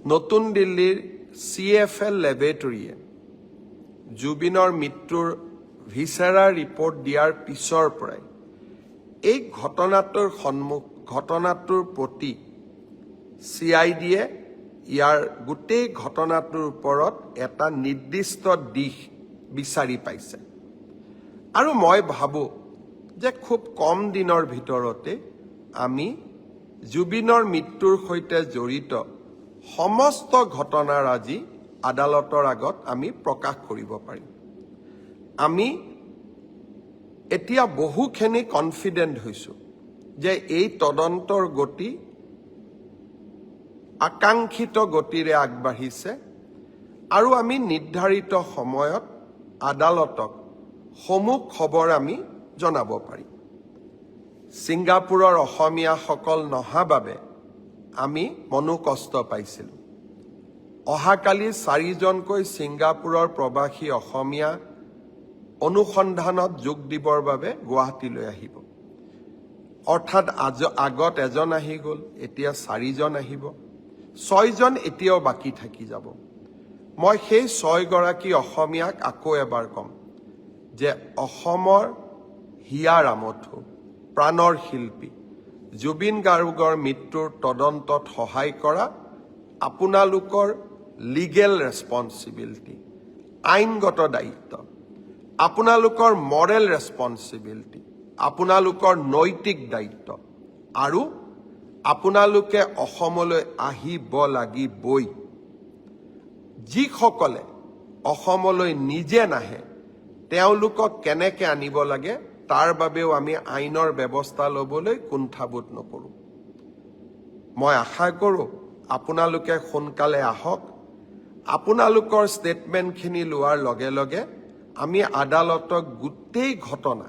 নতুন দিল্লীৰ CFL লেবৰেটৰীয়ে জুবিনৰ মৃত্যুৰ ভিছেৰা ৰিপৰ্ট দিয়াৰ পিছৰ পৰাই এই ঘটনাটোৰ প্ৰতি CIDয়ে ইয়াৰ গোটেই ঘটনাটোৰ ওপৰত এটা নিৰ্দিষ্ট দিশ বিচাৰি পাইছে আৰু মই ভাবো যে খুব কম দিনৰ ভিতৰতে আমি জুবিনৰ মৃত্যুৰ সৈতে জড়িত সমস্ত ঘটনাৰ আজি আদালতৰ আগত আমি প্ৰকাশ কৰিব পাৰিম আমি এতিয়া বহুখিনি কনফিডেন্ট হৈছো যে এই তদন্তৰ গতি আকাংক্ষিত গতিৰে আগবাঢ়িছে আৰু আমি নিৰ্ধাৰিত সময়ত আদালতক সমুখ খবৰ আমি জনাব পাৰিম ছিংগাপুৰৰ অসমীয়াসকল নহা বাবে আমি মনোকষ্ট পাইছিলোঁ অহাকালি 4জনকৈ ছিংগাপুৰৰ প্ৰবাসী অসমীয়া অনুসন্ধানত যোগ দিবৰ বাবে গুৱাহাটীলৈ আহিব অৰ্থাৎ আগত এজন আহি গ'ল এতিয়া 4জন আহিব 6জন এতিয়াও বাকী থাকি যাব মই সেই 6গৰাকী অসমীয়াক আকৌ এবাৰ কম যে অসমৰ হিয়া ৰামথু প্ৰাণৰ শিল্পী জুবিন গাৰ্গৰ মৃত্যুৰ তদন্তত সহায় কৰা আপোনালোকৰ লিগেল ৰেছপন্সিবিলিটি আইনগত দায়িত্ব আপোনালোকৰ মৰেল ৰেছপন্সিবিলিটি আপোনালোকৰ নৈতিক দায়িত্ব আৰু আপোনালোকে অসমলৈ আহিব লাগিবই যিসকলে অসমলৈ নিজে নাহে তেওঁলোকক কেনেকৈ আনিব লাগে তাৰ বাবেও আমি আইনৰ ব্যৱস্থা ল'বলৈ কুণ্ঠাবোধ নকৰোঁ মই আশা কৰোঁ আপোনালোকে সোনকালে আহক আপোনালোকৰ ষ্টেটমেণ্টখিনি লোৱাৰ লগে লগে আমি আদালতক গোটেই ঘটনা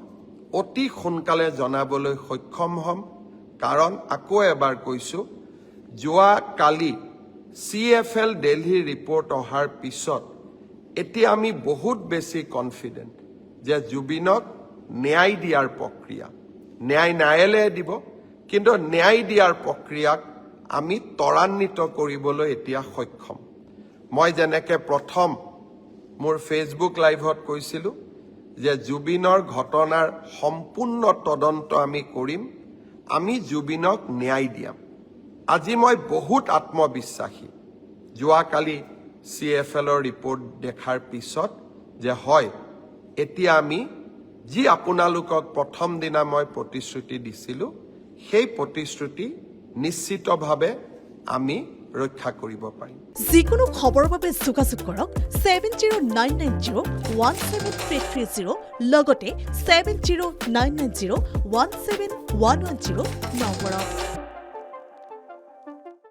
অতি সোনকালে জনাবলৈ সক্ষম হ'ম কাৰণ আকৌ এবাৰ কৈছোঁ যোৱা কালি CFL দিল্লীৰ ৰিপৰ্ট অহাৰ পিছত এতিয়া আমি বহুত বেছি কনফিডেন্ট যে জুবিনক ন্যায় দিয়াৰ প্ৰক্ৰিয়া ন্যায়ালয়ে দিব কিন্তু ন্যায় দিয়াৰ প্ৰক্ৰিয়াক আমি ত্বৰান্বিত কৰিবলৈ এতিয়া সক্ষম মই যেনেকৈ প্ৰথম মোৰ ফেচবুক লাইভত কৈছিলোঁ যে জুবিনৰ ঘটনাৰ সম্পূৰ্ণ তদন্ত আমি কৰিম আমি জুবিনক ন্যায় দিয়াম আজি মই বহুত আত্মবিশ্বাসী যোৱাকালি CFLৰ ৰিপৰ্ট দেখাৰ পিছত যে হয় এতিয়া আমি যি আপোনালোকক প্ৰথম দিনা মই প্ৰতিশ্ৰুতি দিছিলোঁ সেই প্ৰতিশ্ৰুতি নিশ্চিতভাৱে আমি ৰক্ষা কৰিব পাৰিম যিকোনো খবৰৰ বাবে যোগাযোগ কৰক 7099017330 লগতে 7099017110 নম্বৰত